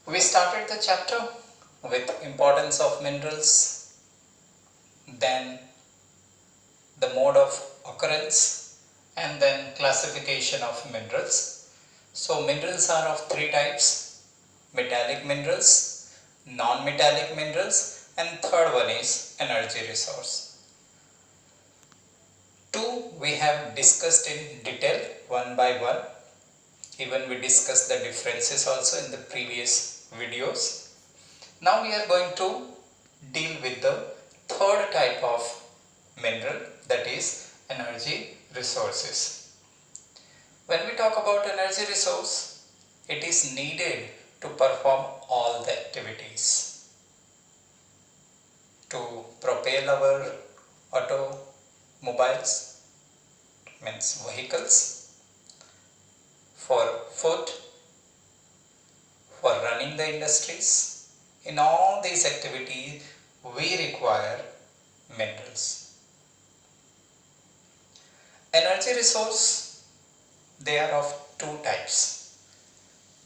We started the chapter with importance of minerals, then the mode of occurrence, and then classification of minerals. So minerals are of three types: metallic minerals, non-metallic minerals, and third one is energy resource. Two we have discussed in detail one by one. Even we discussed the differences also in the previous videos. Now we are going to deal with the third type of mineral, that is energy resources. When we talk about energy resource, it is needed to perform all the activities to propel our automobiles, means vehicles, for food, for running the industries. In all these activities, we require minerals. Energy resource, they are of two types: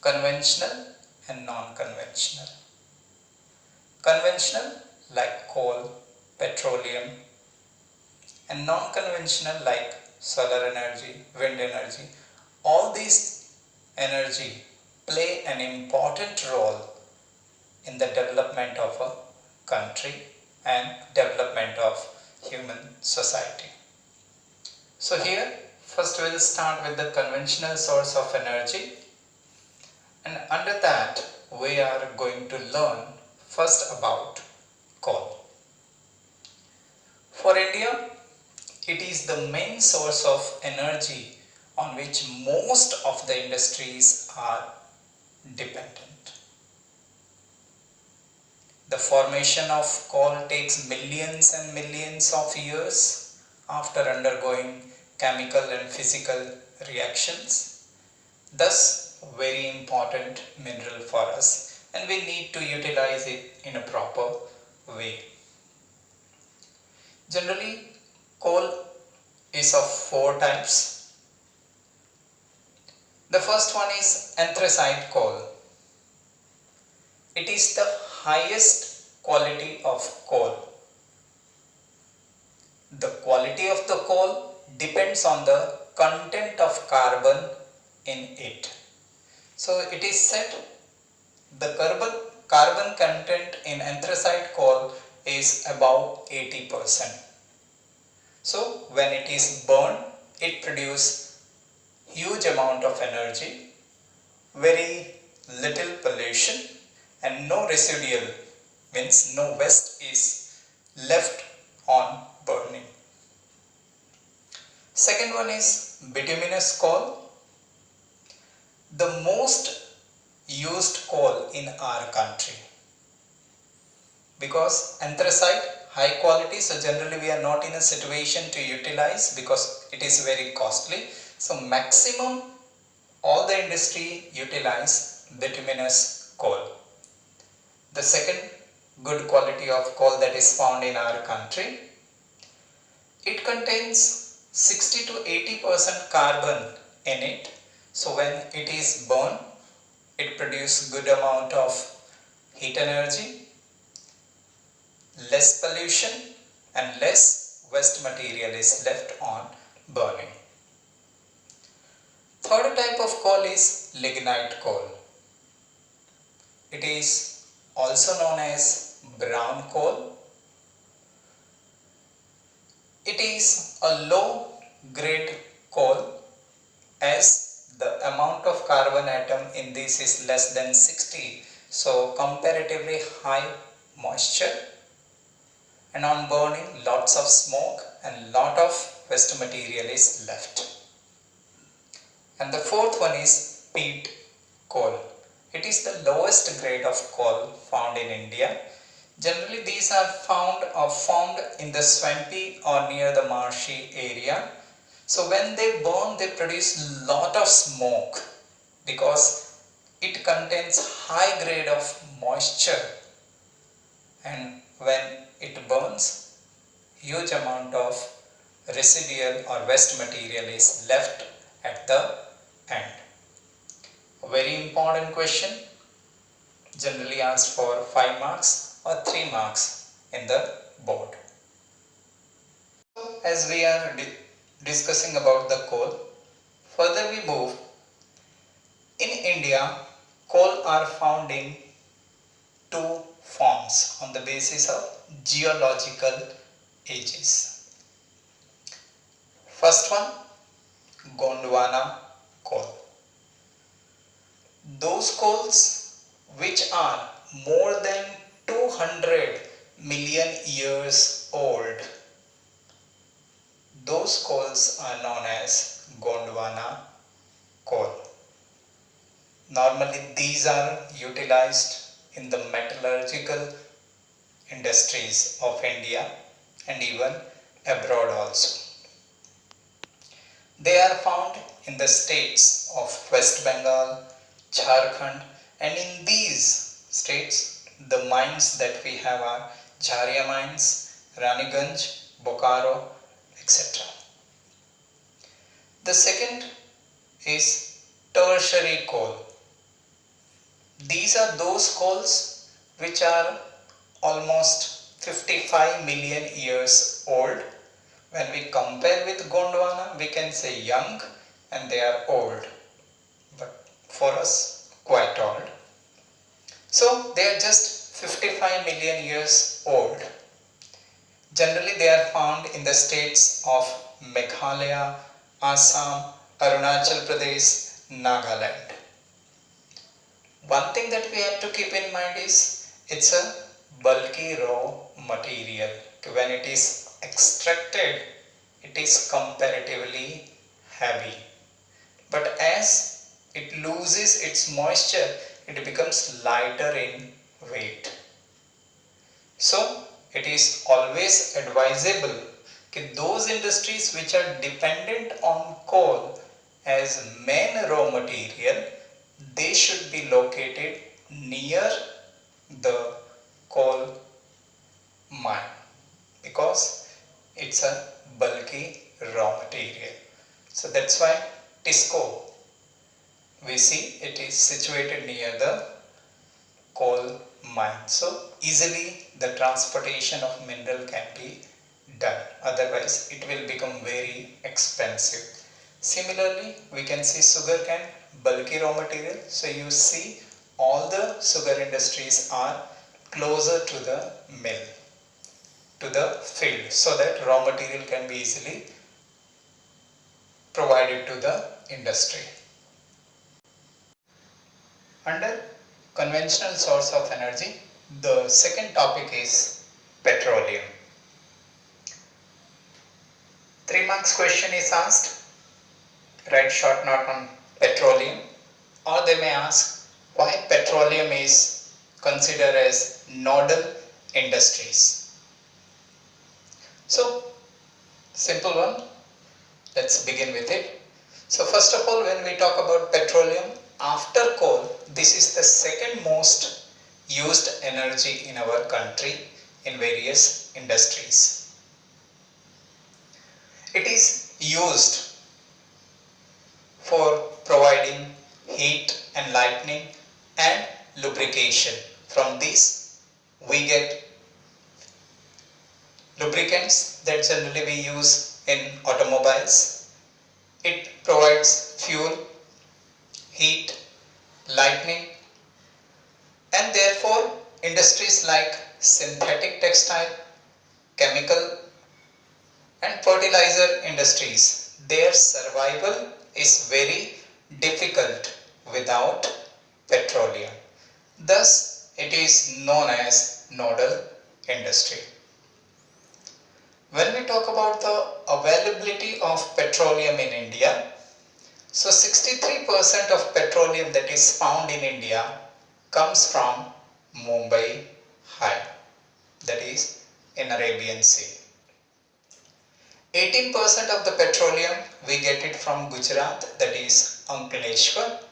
conventional and non-conventional. Conventional like coal, petroleum, and non-conventional like solar energy, wind energy. All these energy play an important role in the development of a country and development of human society. So here first we will start with the conventional source of energy, and under that we are going to learn first about coal. For India, it is the main source of energy on which most of the industries are dependent. The formation of coal takes millions and millions of years after undergoing chemical and physical reactions. Thus, very important mineral for us, and we need to utilize it in a proper way. Generally, coal is of four types. The first one is anthracite coal. It is the highest quality of coal. The quality of the coal depends on the content of carbon in it. So it is said the carbon content in anthracite coal is above 80%. So when it is burned, it produces huge amount of energy, very little pollution, and no residual, means no waste is left on burning. Second one is bituminous coal, the most used coal in our country, because anthracite high quality, so generally we are not in a situation to utilize because it is very costly. So maximum all the industry utilize bituminous coal. The second good quality of coal that is found in our country, it contains 60 to 80% carbon in it. So when it is burned, it produces good amount of heat energy, less pollution, and less waste material is left on burning. Third type of coal is lignite coal. It is also known as brown coal. It is a low grade coal as the amount of carbon atom in this is less than 60, so comparatively high moisture, and on burning lots of smoke and lot of waste material is left. And the fourth one is PEAT coal. It is the lowest grade of coal found in India. Generally these are found in the swampy or near the marshy area. So when they burn, they produce lot of smoke because it contains high grade of moisture, and when it burns, huge amount of residual or waste material is left at the end. A very important question: generally asked for 5 marks or 3 marks in the board. As we are discussing about the coal, further we move. In India, coal are found in two forms on the basis of geological ages. First one, Gondwana coal. Those coals which are more than 200 million years old, those coals are known as Gondwana coal. Normally these are utilized in the metallurgical industries of India and even abroad also. They are found in the states of West Bengal, Jharkhand, and in these states the mines that we have are JHARIA mines, RANIGANJ, BOKARO, etc. The second is tertiary coal. These are those coals which are almost 55 million years old. When we compare with Gondwana, we can say young and they are old, but for us quite old. So they are just 55 million years old. Generally they are found in the states of Meghalaya, Assam, Arunachal Pradesh, Nagaland. One thing that we have to keep in mind is it's a bulky raw material. When it is extracted, it is comparatively heavy. But as it loses its moisture, it becomes lighter in weight. So it is always advisable that those industries which are dependent on coal as main raw material, they should be located near the coal mine because it's a bulky raw material. So that's why TISCO, we see it is situated near the coal mine. So easily the transportation of mineral can be done. Otherwise it will become very expensive. Similarly, we can see sugarcane, bulky raw material. So you see all the sugar industries are closer to the mill, to the field, so that raw material can be easily provided to the industry. Under conventional source of energy, the second topic is petroleum. 3 marks question is asked. Write short note on petroleum, or they may ask why petroleum is considered as nodal industries. So simple one, let's begin with it. So first of all, when we talk about petroleum, after coal, this is the second most used energy in our country in various industries. It is used for providing heat and lighting and lubrication. From this we get lubricants that generally we use in automobiles. It provides fuel, heat, lighting, and therefore industries like synthetic textile, chemical and fertilizer industries, their survival is very difficult without petroleum. Thus, it is known as nodal industry. When we talk about the availability of petroleum in India, so 63% of petroleum that is found in India comes from Mumbai High, that is in Arabian Sea. 18% of the petroleum we get it from Gujarat, that is Ankleshwar.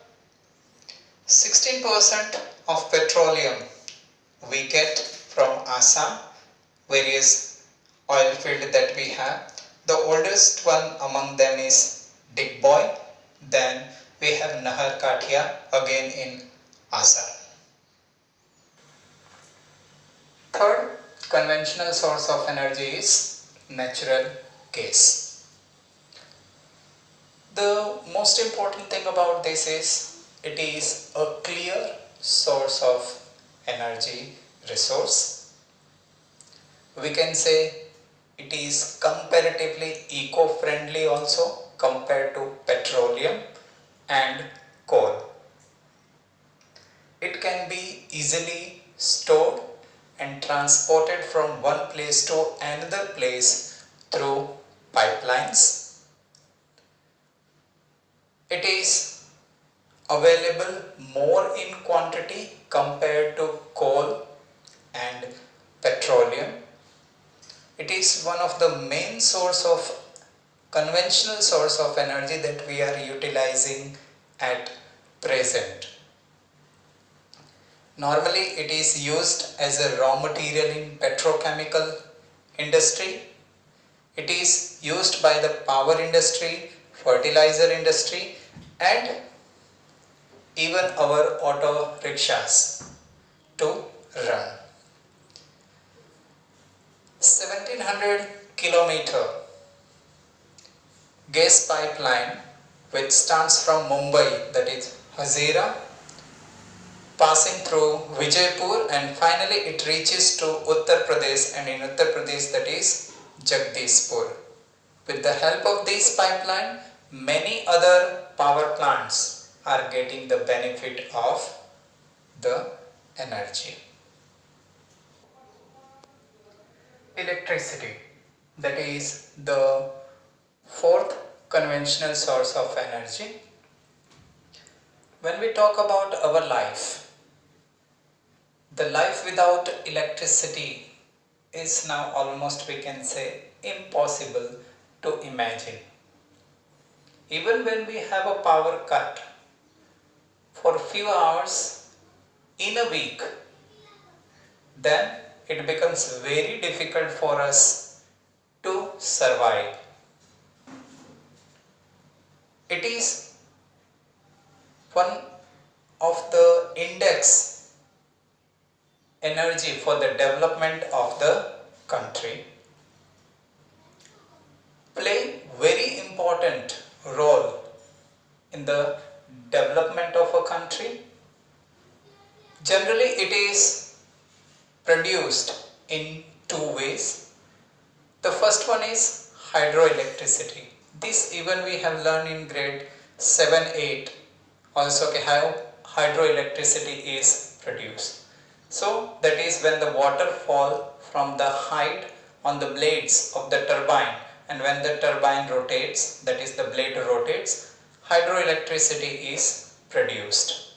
16% of petroleum we get from Assam, various oil field that we have. The oldest one among them is Digboy. Then we have Nahar Kathia again in Assam. conventional source of energy is natural gas. The most important thing about this is it is a clear source of energy resource. We can say it is comparatively eco-friendly also compared to petroleum and coal. It can be easily stored and transported from one place to another place through pipelines. It is available more in quantity compared to coal and petroleum. It is one of the main conventional source of energy that we are utilizing at present. Normally it is used as a raw material in petrochemical industry. It is used by the power industry, fertilizer industry and even our auto rickshaws to run. 1700 kilometer gas pipeline which starts from Mumbai, that is Hazira, passing through Vijaypur and finally it reaches to Uttar Pradesh, and in Uttar Pradesh that is Jagdishpur. With the help of this pipeline, many other power plants are getting the benefit of the energy. Electricity, that is the fourth conventional source of energy. When we talk about our life, the life without electricity is now almost, we can say, impossible to imagine. Even when we have a power cut for a few hours in a week, then it becomes very difficult for us to survive. It is one of the index energy for the development of the country, play very important role in the development of a country. Generally it is produced in two ways. The first one is hydroelectricity. This even we have learned in grade 7-8 also how hydroelectricity is produced. So that is when the water fall from the height on the blades of the turbine, and when the turbine rotates, that is the blade rotates, hydroelectricity is produced.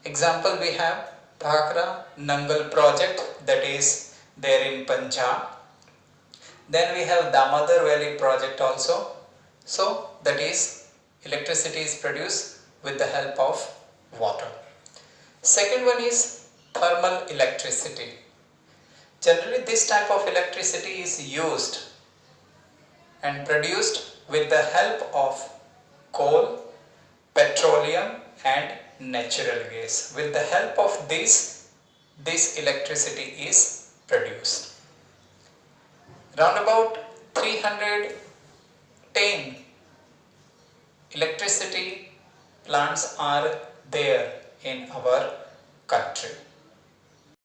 Example we have Bhakra Nangal project, that is there in Punjab. Then we have Damodar Valley project also. So that is electricity is produced with the help of water. Second one is thermal electricity. Generally this type of electricity is used and produced with the help of coal, petroleum and natural gas. With the help of this electricity is produced. Round about 310 electricity plants are there in our country.